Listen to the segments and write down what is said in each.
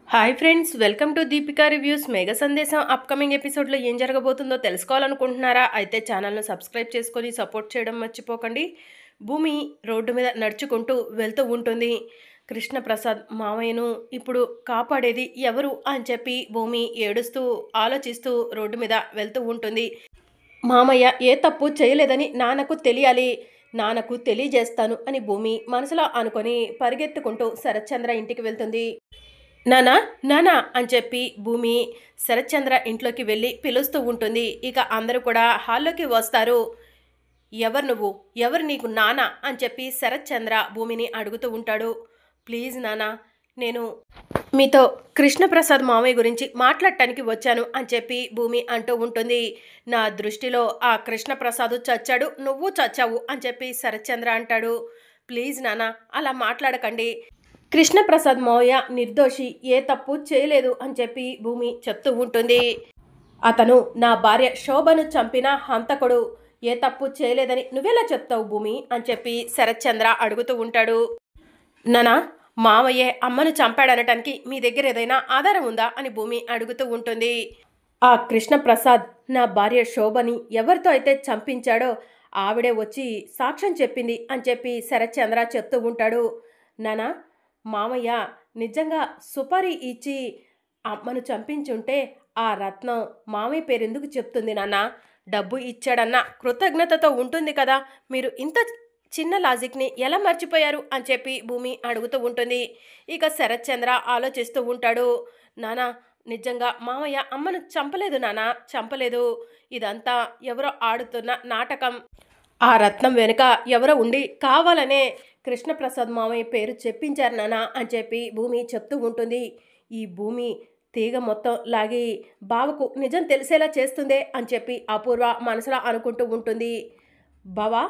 Hi friends, welcome to Deepika reviews. మేఘ సందేశం upcoming ఎపిసోడ్లో ఏం జరగబోతుందో తెలుసుకోవాలనుకుంటున్నారా? అయితే ఛానల్ను సబ్స్క్రైబ్ చేసుకొని సపోర్ట్ చేయడం మర్చిపోకండి. భూమి రోడ్డు మీద నడుచుకుంటూ వెళ్తూ ఉంటుంది. కృష్ణప్రసాద్ మామయ్యను ఇప్పుడు కాపాడేది ఎవరు అని చెప్పి భూమి ఏడుస్తూ ఆలోచిస్తూ రోడ్డు మీద వెళ్తూ ఉంటుంది. మామయ్య ఏ తప్పు చేయలేదని నాన్నకు తెలియాలి, నాన్నకు తెలియజేస్తాను అని భూమి మనసులో అనుకొని పరిగెత్తుకుంటూ శరత్చంద్ర ఇంటికి వెళ్తుంది. నానా నానా అని చెప్పి భూమి శరత్చంద్ర ఇంట్లోకి వెళ్ళి పిలుస్తూ ఉంటుంది. ఇక అందరూ కూడా హాల్లోకి వస్తారు. ఎవరు నువ్వు, ఎవరు నీకు నానా అని చెప్పి శరత్చంద్ర భూమిని అడుగుతూ ఉంటాడు. ప్లీజ్ నానా, నేను మీతో కృష్ణప్రసాద్ మామయ్య గురించి మాట్లాడటానికి వచ్చాను అని చెప్పి భూమి అంటూ ఉంటుంది. నా దృష్టిలో ఆ కృష్ణప్రసాద్ చచ్చాడు, నువ్వు చచ్చావు అని చెప్పి శరత్చంద్ర అంటాడు. ప్లీజ్ నానా, అలా మాట్లాడకండి, కృష్ణప్రసాద్ మావయ్య నిర్దోషి, ఏ తప్పు చేయలేదు అని చెప్పి భూమి చెప్తూ ఉంటుంది. అతను నా భార్య శోభను చంపిన హంతకుడు, ఏ తప్పు చేయలేదని నువ్వెలా చెప్తావు భూమి అని చెప్పి శరత్చంద్ర అడుగుతూ ఉంటాడు. నానా, మావయ్యే అమ్మను చంపాడనటానికి మీ దగ్గర ఏదైనా ఆధారం ఉందా అని భూమి అడుగుతూ ఉంటుంది. ఆ కృష్ణప్రసాద్ నా భార్య శోభని ఎవరితో అయితే చంపించాడో ఆవిడే వచ్చి సాక్ష్యం చెప్పింది అని చెప్పి శరత్చంద్ర చెప్తూ ఉంటాడు. నానా, మామయ్య నిజంగా సుపారీ ఇచ్చి అమ్మను చంపించుంటే ఆ రత్నం మామయ్య పేరెందుకు చెప్తుంది నాన్న? డబ్బు ఇచ్చాడన్న కృతజ్ఞతతో ఉంటుంది కదా, మీరు ఇంత చిన్న లాజిక్ని ఎలా మర్చిపోయారు అని చెప్పి భూమి అడుగుతూ ఉంటుంది. ఇక శరత్చంద్ర ఆలోచిస్తూ ఉంటాడు. నానా, నిజంగా మామయ్య అమ్మను చంపలేదు నానా, చంపలేదు. ఇదంతా ఎవరో ఆడుతున్న నాటకం. ఆ రత్నం వెనుక ఎవరో ఉండి కావాలనే కృష్ణప్రసాద్ మామయ్య పేరు చెప్పించారు నానా అని చెప్పి భూమి చెప్తూ ఉంటుంది. ఈ భూమి తీగ మొత్తం లాగి బావకు నిజం తెలిసేలా చేస్తుందే అని చెప్పి అపూర్వ మనసులో అనుకుంటూ ఉంటుంది. బావా,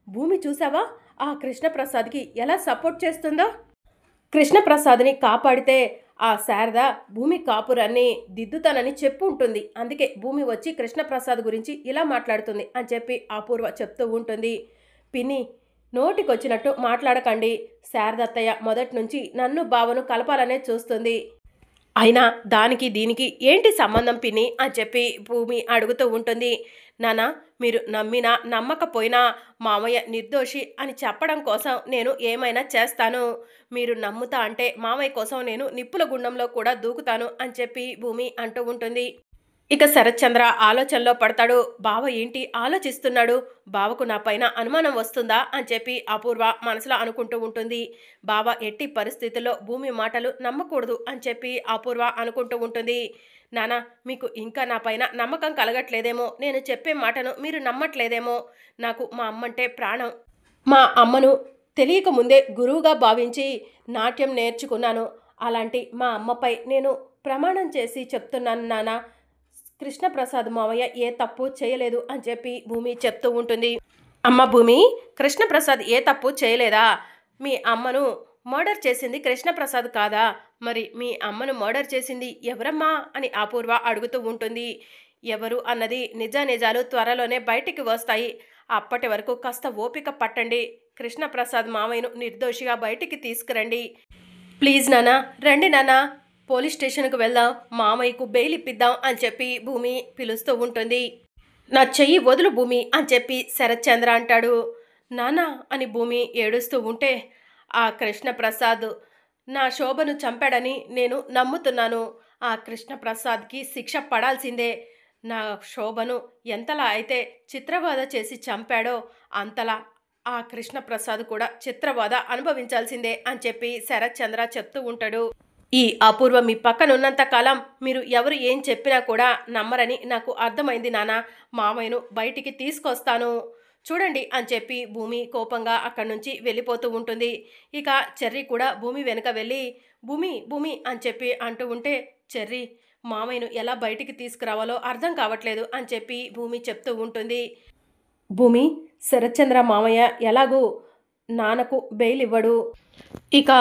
భూమి చూసావా ఆ కృష్ణప్రసాద్కి ఎలా సపోర్ట్ చేస్తుందో? కృష్ణప్రసాద్ని కాపాడితే ఆ శారద భూమి కాపురాన్ని దిద్దుతానని చెప్పు ఉంటుంది. అందుకే భూమి వచ్చి కృష్ణప్రసాద్ గురించి ఇలా మాట్లాడుతుంది అని చెప్పి అపూర్వ చెప్తూ ఉంటుంది. పిన్ని, నోటికొచ్చినట్టు మాట్లాడకండి. శారదత్తయ్య మొదటి నుంచి నన్ను బావను కలపాలనే చూస్తుంది. అయినా దానికి దీనికి ఏంటి సంబంధం పిన్ని అని చెప్పి భూమి అడుగుతూ ఉంటుంది. నానా, మీరు నమ్మినా నమ్మకపోయినా మామయ్య నిర్దోషి అని చెప్పడం కోసం నేను ఏమైనా చేస్తాను. మీరు నమ్ముతా అంటే మామయ్య కోసం నేను నిప్పుల గుండంలో కూడా దూకుతాను అని చెప్పి భూమి అంటూ ఉంటుంది. ఇక శరత్చంద్ర ఆలోచనలో పడతాడు. బావ ఏంటి ఆలోచిస్తున్నాడు, బావకు నా పైన అనుమానం వస్తుందా అని చెప్పి అపూర్వ మనసులో అనుకుంటూ ఉంటుంది. బావ ఎట్టి పరిస్థితుల్లో భూమి మాటలు నమ్మకూడదు అని చెప్పి అపూర్వ అనుకుంటూ ఉంటుంది. నానా, మీకు ఇంకా నా పైన నమ్మకం కలగట్లేదేమో, నేను చెప్పే మాటను మీరు నమ్మట్లేదేమో. నాకు మా అమ్మంటే ప్రాణం. మా అమ్మను తెలియక ముందే గురువుగా భావించి నాట్యం నేర్చుకున్నాను. అలాంటి మా అమ్మపై నేను ప్రమాణం చేసి చెప్తున్నాను నానా, కృష్ణప్రసాద్ మావయ్య ఏ తప్పు చేయలేదు అని చెప్పి భూమి చెప్తూ ఉంటుంది. అమ్మ భూమి, కృష్ణప్రసాద్ ఏ తప్పు చేయలేదా? మీ అమ్మను మర్డర్ చేసింది కృష్ణప్రసాద్ కాదా? మరి మీ అమ్మను మర్డర్ చేసింది ఎవరమ్మా అని అపూర్వ అడుగుతూ ఉంటుంది. ఎవరు అన్నది నిజానిజాలు త్వరలోనే బయటికి వస్తాయి. అప్పటి వరకు కాస్త ఓపిక పట్టండి. కృష్ణప్రసాద్ మావయ్యను నిర్దోషిగా బయటికి తీసుకురండి. ప్లీజ్ నానా, రండి నానా, పోలీస్ స్టేషన్కు వెళ్దాం, మామయ్యకు బెయిల్ ఇప్పిద్దాం అని చెప్పి భూమి పిలుస్తూ ఉంటుంది. నా చెయ్యి వదులు భూమి అని చెప్పి శరత్చంద్ర అంటాడు. నానా అని భూమి ఏడుస్తూ ఉంటే, ఆ కృష్ణప్రసాద్ నా శోభను చంపాడని నేను నమ్ముతున్నాను. ఆ కృష్ణప్రసాద్కి శిక్ష పడాల్సిందే. నా శోభను ఎంతలా అయితే చిత్రవద చేసి చంపాడో అంతలా ఆ కృష్ణప్రసాద్ కూడా చిత్రవద అనుభవించాల్సిందే అని చెప్పి శరత్చంద్ర చెప్తూ ఉంటాడు. ఈ అపూర్వ మీ పక్కనున్నంత కాలం మీరు ఎవరు ఏం చెప్పినా కూడా నమ్మరని నాకు అర్థమైంది నాన్న. మామయ్యను బయటికి తీసుకొస్తాను చూడండి అని చెప్పి భూమి కోపంగా అక్కడి నుంచి వెళ్ళిపోతూ ఉంటుంది. ఇక చెర్రీ కూడా భూమి వెనుక వెళ్ళి భూమి భూమి అని చెప్పి అంటూ ఉంటే, చెర్రీ, మామయ్యను ఎలా బయటికి తీసుకురావాలో అర్థం కావట్లేదు అని చెప్పి భూమి చెప్తూ ఉంటుంది. భూమి, శరత్చంద్ర మామయ్య ఎలాగూ నాన్నకు బెయిల్ ఇవ్వడు. ఇక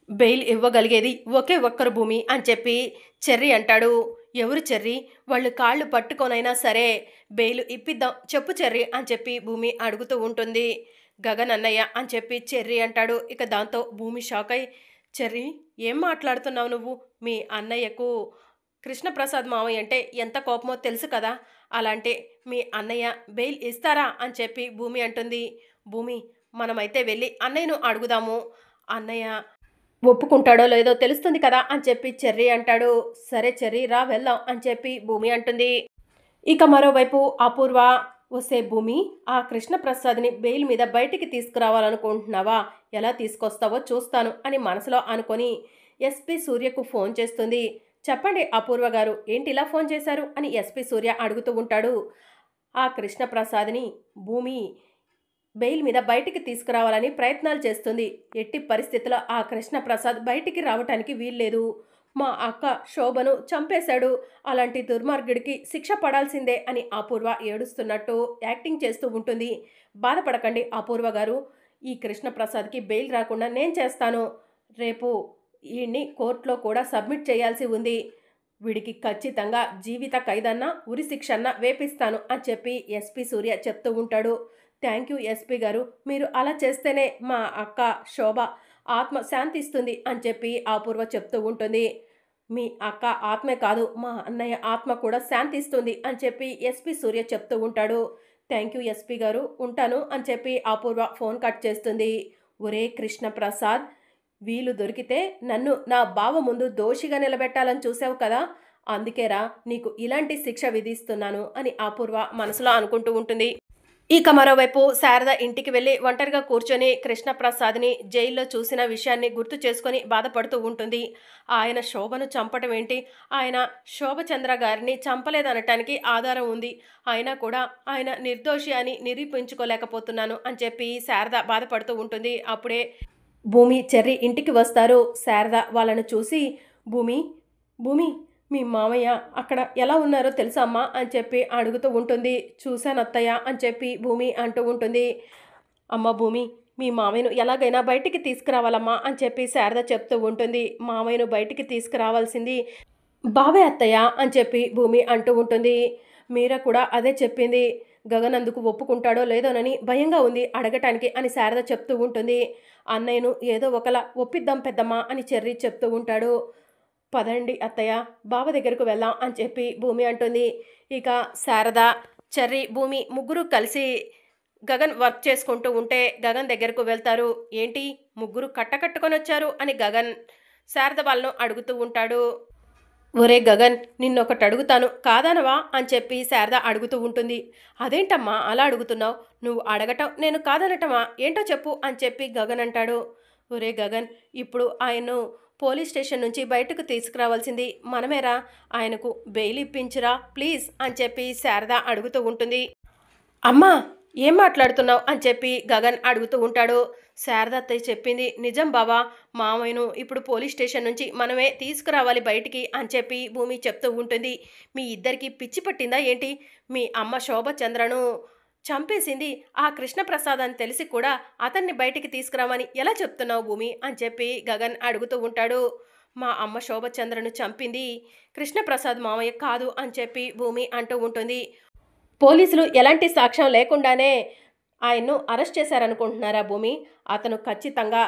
బెయిల్ ఇవ్వగలిగేది ఒకే ఒక్కరు భూమి అని చెప్పి చెర్రీ అంటాడు. ఎవరు చెర్రీ? వాళ్ళు కాళ్ళు పట్టుకొనైనా సరే బెయిల్ ఇప్పిద్దాం చెప్పు చెర్రీ అని చెప్పి భూమి అడుగుతూ ఉంటుంది. గగన్ అన్నయ్య అని చెప్పి చెర్రీ అంటాడు. ఇక దాంతో భూమి షాక్ అయి, చెర్రీ, ఏం మాట్లాడుతున్నావు నువ్వు? మీ అన్నయ్యకు కృష్ణప్రసాద్ మావయ్య అంటే ఎంత కోపమో తెలుసు కదా! అలాంటి మీ అన్నయ్య బెయిల్ ఇస్తారా అని చెప్పి భూమి అంటుంది. భూమి, మనమైతే వెళ్ళి అన్నయ్యను అడుగుదాము. అన్నయ్య ఒప్పుకుంటాడో లేదో తెలుస్తుంది కదా అని చెప్పి చెర్రీ అంటాడు. సరే చెర్రీ, రా వెళ్దాం అని చెప్పి భూమి అంటుంది. ఇక మరోవైపు అపూర్వ, వస్తే భూమి, ఆ కృష్ణప్రసాద్ని బెయిల్ మీద బయటికి తీసుకురావాలనుకుంటున్నావా? ఎలా తీసుకొస్తావో చూస్తాను అని మనసులో అనుకొని ఎస్పీ సూర్యకు ఫోన్ చేస్తుంది. చెప్పండి అపూర్వ గారు, ఏంటి ఇలా ఫోన్ చేశారు అని ఎస్పీ సూర్య అడుగుతూ ఉంటాడు. ఆ కృష్ణప్రసాద్ని భూమి బెయిల్ మీద బయటికి తీసుకురావాలని ప్రయత్నాలు చేస్తుంది. ఎట్టి పరిస్థితుల్లో ఆ కృష్ణప్రసాద్ బయటికి రావటానికి వీల్లేదు. మా అక్క శోభను చంపేశాడు. అలాంటి దుర్మార్గుడికి శిక్ష పడాల్సిందే అని అపూర్వ ఏడుస్తున్నట్టు యాక్టింగ్ చేస్తూ ఉంటుంది. బాధపడకండి అపూర్వ గారు, ఈ కృష్ణప్రసాద్కి బెయిల్ రాకుండా నేను చేస్తాను. రేపు ఈయన్ని కోర్టులో కూడా సబ్మిట్ చేయాల్సి ఉంది. వీడికి ఖచ్చితంగా జీవిత ఖైదన్నా ఉరి శిక్షన్నా వేపిస్తాను అని చెప్పి ఎస్పీ సూర్య చెప్తూ ఉంటాడు. థ్యాంక్ యూ ఎస్పీ గారు, మీరు అలా చేస్తేనే మా అక్క శోభ ఆత్మ శాంతిస్తుంది అని చెప్పి అపూర్వ చెప్తూ ఉంటుంది. మీ అక్క ఆత్మే కాదు, మా అన్నయ్య ఆత్మ కూడా శాంతిస్తుంది అని చెప్పి ఎస్పీ సూర్య చెప్తూ ఉంటాడు. థ్యాంక్ యూ ఎస్పీ గారు, ఉంటాను అని చెప్పి అపూర్వ ఫోన్ కట్ చేస్తుంది. ఒరే కృష్ణప్రసాద్, వీలు దొరికితే నన్ను నా బావ ముందు దోషిగా నిలబెట్టాలని చూసావు కదా, అందుకేరా నీకు ఇలాంటి శిక్ష విధిస్తున్నాను అని అపూర్వ మనసులో అనుకుంటూ ఉంటుంది. ఇక మరోవైపు శారద ఇంటికి వెళ్ళి ఒంటరిగా కూర్చొని కృష్ణప్రసాద్ని జైల్లో చూసిన విషయాన్ని గుర్తు చేసుకొని బాధపడుతూ ఉంటుంది. ఆయన శోభను చంపటం ఏంటి? ఆయన శోభచంద్ర గారిని చంపలేదనటానికి ఆధారం ఉంది. అయినా కూడా ఆయన నిర్దోషి అని నిరూపించుకోలేకపోతున్నాను అని చెప్పి శారద బాధపడుతూ ఉంటుంది. అప్పుడే భూమి, చెర్రీ ఇంటికి వస్తారు. శారద వాళ్ళను చూసి, భూమి, భూమి, మీ మామయ్య అక్కడ ఎలా ఉన్నారో తెలుసా అమ్మా అని చెప్పి అడుగుతూ ఉంటుంది. చూశాను అత్తయ్య అని చెప్పి భూమి అంటూ ఉంటుంది. అమ్మ భూమి, మీ మామయ్యను ఎలాగైనా బయటికి తీసుకురావాలమ్మా అని చెప్పి శారద చెప్తూ ఉంటుంది. మామయ్యను బయటికి తీసుకురావాల్సింది బావే అత్తయ్య అని చెప్పి భూమి అంటూ ఉంటుంది. మీరా కూడా అదే చెప్పింది. గగన్ అందుకు ఒప్పుకుంటాడో లేదోనని భయంగా ఉంది అడగటానికి అని శారద చెప్తూ ఉంటుంది. అన్నయ్యను ఏదో ఒకలా ఒప్పిద్దాం పెద్దమ్మా అని చెర్రీ చెప్తూ ఉంటాడు. పదండి అత్తయ్య, బావ దగ్గరకు వెళ్దాం అని చెప్పి భూమి అంటుంది. ఇక శారద, చెర్రీ, భూమి ముగ్గురు కలిసి గగన్ వర్క్ చేసుకుంటూ ఉంటే గగన్ దగ్గరకు వెళ్తారు. ఏంటి ముగ్గురు కట్టకట్టుకొని వచ్చారు అని గగన్ శారద వాళ్ళను అడుగుతూ ఉంటాడు. ఒరే గగన్, నిన్నొకటి అడుగుతాను, కాదనవా అని చెప్పి శారద అడుగుతూ ఉంటుంది. అదేంటమ్మా అలా అడుగుతున్నావు? నువ్వు అడగటం నేను కాదనటమా? ఏంటో చెప్పు అని చెప్పి గగన్ అంటాడు. ఒరే గగన్, ఇప్పుడు ఆయన్ను పోలీస్ స్టేషన్ నుంచి బయటకు తీసుకురావాల్సింది మనమేరా. ఆయనకు బెయిల్ ఇప్పించురా ప్లీజ్ అని చెప్పి శారద అడుగుతూ ఉంటుంది. అమ్మా, ఏం మాట్లాడుతున్నావు అని చెప్పి గగన్ అడుగుతూ ఉంటాడు. శారద అత్తయ్య చెప్పింది నిజం బావా, మామయ్యను ఇప్పుడు పోలీస్ స్టేషన్ నుంచి మనమే తీసుకురావాలి బయటికి అని చెప్పి భూమి చెప్తూ ఉంటుంది. మీ ఇద్దరికి పిచ్చి పట్టిందా ఏంటి? మీ అమ్మ శోభచంద్రను చంపేసింది ఆ కృష్ణప్రసాద్ అని తెలిసి కూడా అతన్ని బయటికి తీసుకురామని ఎలా చెప్తున్నావు భూమి అని చెప్పి గగన్ అడుగుతూ ఉంటాడు. మా అమ్మ శోభచంద్రను చంపింది కృష్ణప్రసాద్ మామయ్య కాదు అని చెప్పి భూమి అంటూ ఉంటుంది. పోలీసులు ఎలాంటి సాక్ష్యం లేకుండానే ఆయన్ను అరెస్ట్ చేశారనుకుంటున్నారా భూమి? అతను ఖచ్చితంగా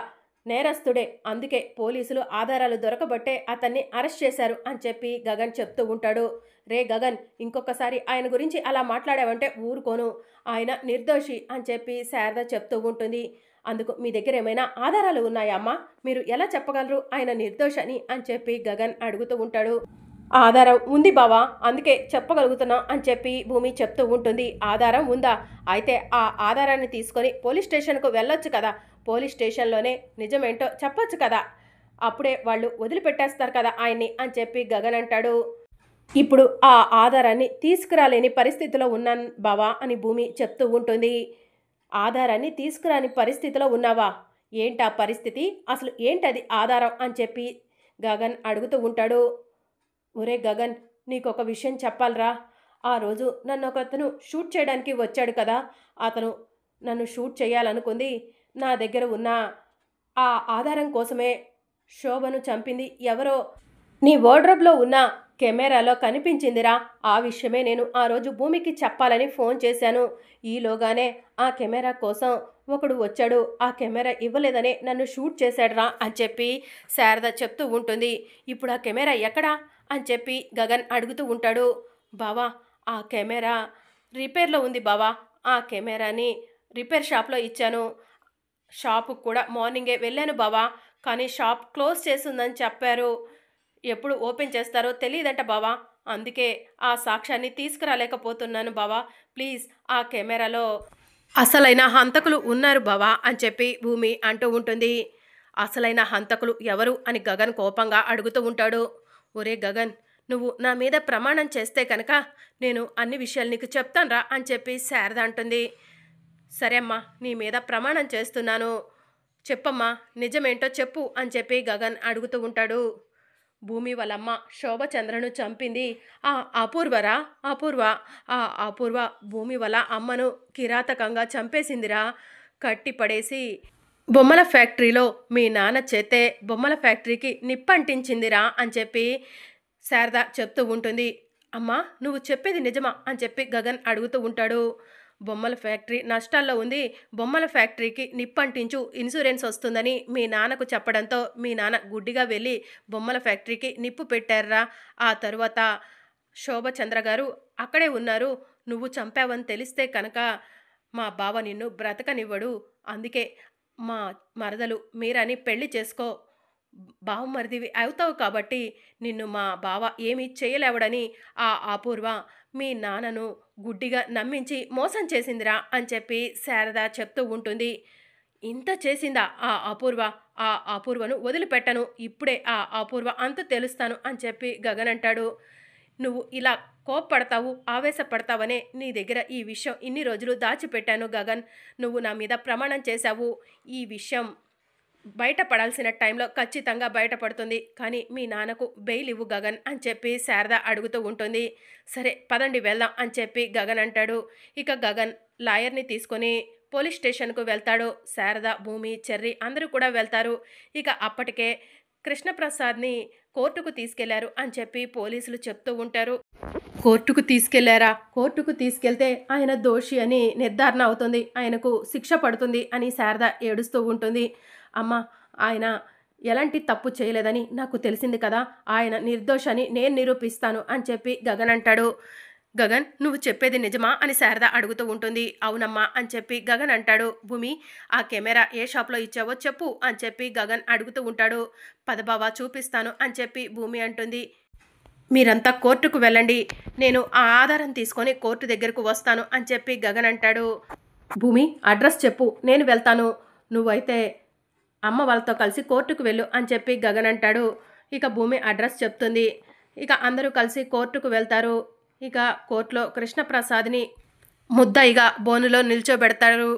నేరస్తుడే. అందుకే పోలీసులు ఆధారాలు దొరకబట్టే అతన్ని అరెస్ట్ చేశారు అని చెప్పి గగన్ చెప్తూ ఉంటాడు. రే గగన్, ఇంకొకసారి ఆయన గురించి అలా మాట్లాడావంటే ఊరుకోను. ఆయన నిర్దోషి అని చెప్పి శారద చెప్తూ ఉంటుంది. అందుకు మీ దగ్గర ఏమైనా ఆధారాలు ఉన్నాయా అమ్మా? మీరు ఎలా చెప్పగలరు ఆయన నిర్దోషి అని చెప్పి గగన్ అడుగుతూ ఉంటాడు. ఆధారం ఉంది బావా, అందుకే చెప్పగలుగుతున్నా అని చెప్పి భూమి చెప్తూ ఉంటుంది. ఆధారం ఉందా? అయితే ఆ ఆధారాన్ని తీసుకొని పోలీస్ స్టేషన్కు వెళ్ళొచ్చు కదా. పోలీస్ స్టేషన్లోనే నిజమేంటో చెప్పొచ్చు కదా. అప్పుడే వాళ్ళు వదిలిపెట్టేస్తారు కదా ఆయన్ని అని చెప్పి గగన్ అంటాడు. ఇప్పుడు ఆ ఆధారాన్ని తీసుకురాలేని పరిస్థితిలో ఉన్నాను బావా అని భూమి చెప్తూ ఉంటుంది. ఆధారాన్ని తీసుకురాని పరిస్థితిలో ఉన్నావా? ఏంటా పరిస్థితి? అసలు ఏంటది ఆధారం అని చెప్పి గగన్ అడుగుతూ ఉంటాడు. ఒరే గగన్, నీకొక విషయం చెప్పాలరా. ఆ రోజు నన్ను ఒకతను షూట్ చేయడానికి వచ్చాడు కదా. అతను నన్ను షూట్ చేయాలనుకుంది నా దగ్గర ఉన్న ఆ ఆధారం కోసమే. శోభను చంపింది ఎవరో నీ వార్డ్రోబ్లో ఉన్న కెమెరాలో కనిపించిందిరా. ఆ విషయమే నేను ఆ రోజు భూమికి చెప్పాలని ఫోన్ చేశాను. ఈలోగానే ఆ కెమెరా కోసం ఒకడు వచ్చాడు. ఆ కెమెరా ఇవ్వలేదని నన్ను షూట్ చేశాడురా అని చెప్పి శారద చెప్తూ ఉంటుంది. ఇప్పుడు ఆ కెమెరా ఎక్కడా అని చెప్పి గగన్ అడుగుతూ ఉంటాడు. బావా, ఆ కెమెరా రిపేర్లో ఉంది బావా. ఆ కెమెరాని రిపేర్ షాప్లో ఇచ్చాను. షాపుకు కూడా మార్నింగే వెళ్ళాను బావా. కానీ షాప్ క్లోజ్ చేసిందని చెప్పారు. ఎప్పుడు ఓపెన్ చేస్తారో తెలియదంట బావా. అందుకే ఆ సాక్ష్యాన్ని తీసుకురాలేకపోతున్నాను బావా. ప్లీజ్, ఆ కెమెరాలో అసలైన హంతకులు ఉన్నారు బావా అని చెప్పి భూమి అంటూ ఉంటుంది. అసలైన హంతకులు ఎవరు అని గగన్ కోపంగా అడుగుతూ ఉంటాడు. ఒరే గగన్, నువ్వు నా మీద ప్రమాణం చేస్తే కనుక నేను అన్ని విషయాలు నీకు చెప్తానురా అని చెప్పి శారద అంటుంది. సరే అమ్మా, నీ మీద ప్రమాణం చేస్తున్నాను, చెప్పమ్మా, నిజమేంటో చెప్పు అని చెప్పి గగన్ అడుగుతూ ఉంటాడు. భూమి వాళ్ళమ్మ శోభచంద్రను చంపింది ఆ అపూర్వరా. అపూర్వ, ఆ అపూర్వ భూమి వాళ్ళ అమ్మను కిరాతకంగా చంపేసిందిరా. కట్టి పడేసి బొమ్మల ఫ్యాక్టరీలో మీ నాన్న చేతే బొమ్మల ఫ్యాక్టరీకి నిప్పంటించిందిరా అని చెప్పి శారద చెప్తూ ఉంటుంది. అమ్మా, నువ్వు చెప్పేది నిజమా అని చెప్పి గగన్ అడుగుతూ ఉంటాడు. బొమ్మల ఫ్యాక్టరీ నష్టాల్లో ఉంది, బొమ్మల ఫ్యాక్టరీకి నిప్పంటించు, ఇన్సూరెన్స్ వస్తుందని మీ నాన్నకు చెప్పడంతో మీ నాన్న గుడ్డిగా వెళ్ళి బొమ్మల ఫ్యాక్టరీకి నిప్పు పెట్టారా. ఆ తరువాత శోభచంద్ర గారు అక్కడే ఉన్నారు. నువ్వు చంపావని తెలిస్తే కనుక మా బావ నిన్ను బ్రతకనివ్వడు. అందుకే మా మరదలు మీరని పెళ్లి చేసుకో, బావమరిదివి అవుతావు కాబట్టి నిన్ను మా బావ ఏమీ చేయలేవడని ఆ అపూర్వ మీ నాన్నను గుడ్డిగా నమ్మించి మోసం చేసిందిరా అని చెప్పి శారద చెప్తూ ఉంటుంది. ఇంత చేసిందా ఆ అపూర్వ? ఆ అపూర్వను వదిలిపెట్టను, ఇప్పుడే ఆ అపూర్వ అంత తెలుస్తాను అని చెప్పి గగన్ అంటాడు. నువ్వు ఇలా కోప్పడతావు, ఆవేశపడతావనే నీ దగ్గర ఈ విషయం ఇన్ని రోజులు దాచిపెట్టాను గగన్. నువ్వు నా మీద ప్రమాణం చేశావు. ఈ విషయం బయటపడాల్సిన టైంలో ఖచ్చితంగా బయటపడుతుంది. కానీ మీ నాన్నకు బెయిల్ ఇవ్వు గగన్ అని చెప్పి శారద అడుగుతూ ఉంటుంది. సరే పదండి వెళ్దాం అని చెప్పి గగన్ అంటాడు. ఇక గగన్ లాయర్ని తీసుకొని పోలీస్ స్టేషన్కు వెళ్తాడు. శారద, భూమి, చెర్రి అందరూ కూడా వెళ్తారు. ఇక అప్పటికే కృష్ణప్రసాద్ని కోర్టుకు తీసుకెళ్లారు అని చెప్పి పోలీసులు చెప్తూ ఉంటారు. కోర్టుకు తీసుకెళ్లారా? కోర్టుకు తీసుకెళ్తే ఆయన దోషి అని నిర్ధారణ అవుతుంది, ఆయనకు శిక్ష పడుతుంది అని శారద ఏడుస్తూ ఉంటుంది. అమ్మ, ఆయన ఎలాంటి తప్పు చేయలేదని నాకు తెలిసింది కదా, ఆయన నిర్దోషని నేను నిరూపిస్తాను అని చెప్పి గగన్ అంటాడు. గగన్, నువ్వు చెప్పేది నిజమా అని శారద అడుగుతూ ఉంటుంది. అవునమ్మా అని చెప్పి గగన్ అంటాడు. భూమి, ఆ కెమెరా ఏ షాప్లో ఇచ్చావో చెప్పు అని చెప్పి గగన్ అడుగుతూ ఉంటాడు. పదబావా చూపిస్తాను అని చెప్పి భూమి అంటుంది. మీరంతా కోర్టుకు వెళ్ళండి, నేను ఆ ఆధారం తీసుకొని కోర్టు దగ్గరకు వస్తాను అని చెప్పి గగన్ అంటాడు. భూమి, అడ్రస్ చెప్పు, నేను వెళ్తాను, నువ్వైతే అమ్మ వాళ్ళతో కలిసి కోర్టుకు వెళ్ళు అని చెప్పి గగన్ అంటాడు. ఇక భూమి అడ్రస్ చెప్తుంది. ఇక అందరూ కలిసి కోర్టుకు వెళ్తారు. ఇక కోర్టులో కృష్ణప్రసాద్ని ముద్దాయిగా బోనులో నిల్చోబెడతారు.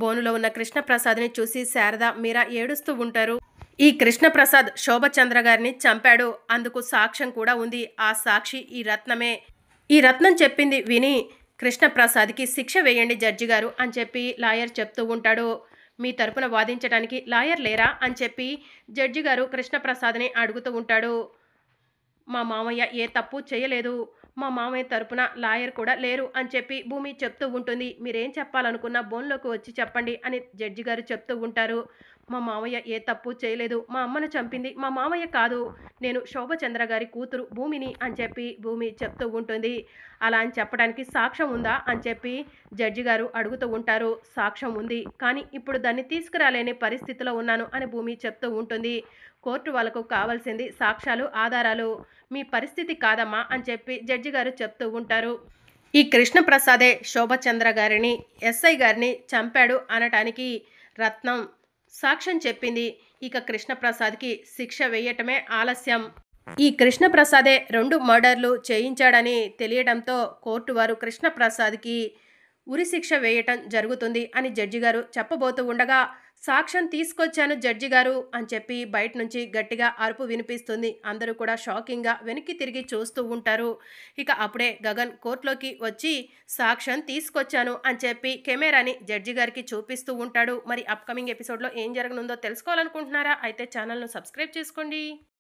బోనులో ఉన్న కృష్ణప్రసాద్ని చూసి శారద, మీరా ఏడుస్తూ ఉంటారు. ఈ కృష్ణప్రసాద్ శోభచంద్ర గారిని చంపాడు, అందుకు సాక్ష్యం కూడా ఉంది. ఆ సాక్షి ఈ రత్నమే. ఈ రత్నం చెప్పింది విని కృష్ణప్రసాద్కి శిక్ష వేయండి జడ్జి గారు అని చెప్పి లాయర్ చెప్తూ ఉంటాడు. మీ తరపున వాదించడానికి లాయర్ లేరా అని చెప్పి జడ్జి గారు కృష్ణప్రసాద్ని అడుగుతూ ఉంటాడు. మా మామయ్య ఏ తప్పు చేయలేదు, మా మామయ్య తరపున లాయర్ కూడా లేరు అని చెప్పి భూమి చెప్తూ ఉంటుంది. మీరేం చెప్పాలనుకున్నా బోన్లోకి వచ్చి చెప్పండి అని జడ్జి గారు చెప్తూ ఉంటారు. మా మామయ్య ఏ తప్పు చేయలేదు, మా అమ్మను చంపింది మా మామయ్య కాదు, నేను శోభచంద్ర గారి కూతురు భూమిని అని చెప్పి భూమి చెప్తూ ఉంటుంది. అలా అని చెప్పడానికి సాక్ష్యం ఉందా అని చెప్పి జడ్జి గారు అడుగుతూ ఉంటారు. సాక్ష్యం ఉంది, కానీ ఇప్పుడు దాన్ని తీసుకురాలేని పరిస్థితిలో ఉన్నాను అని భూమి చెప్తూ ఉంటుంది. కోర్టు వాళ్ళకు కావాల్సింది సాక్ష్యాలు, ఆధారాలు, మీ పరిస్థితి కాదమ్మా అని చెప్పి జడ్జి గారు చెప్తూ ఉంటారు. ఈ కృష్ణప్రసాదే శోభచంద్ర గారిని, ఎస్ఐ గారిని చంపాడు అనటానికి రత్నం సాక్ష్యం చెప్పింది. ఇక కృష్ణప్రసాద్కి శిక్ష వేయటమే ఆలస్యం. ఈ కృష్ణప్రసాదే 2 మర్డర్లు చేయించాడని తెలియడంతో కోర్టు వారు కృష్ణప్రసాద్కి ఉరిశిక్ష వేయటం జరుగుతుంది అని జడ్జి గారు చెప్పబోతూ ఉండగా, సాక్ష్యం తీసుకొచ్చాను జడ్జి గారు అని చెప్పి బయట నుంచి గట్టిగా అరుపు వినిపిస్తుంది. అందరూ కూడా షాకింగ్గా వెనక్కి తిరిగి చూస్తూ ఉంటారు. ఇక అప్పుడే గగన్ కోర్టులోకి వచ్చి సాక్ష్యం తీసుకొచ్చాను అని చెప్పి కెమెరాని జడ్జి గారికి చూపిస్తూ ఉంటాడు. మరి అప్కమింగ్ ఎపిసోడ్లో ఏం జరగనుందో తెలుసుకోవాలనుకుంటున్నారా? అయితే ఛానల్ను సబ్స్క్రైబ్ చేసుకోండి.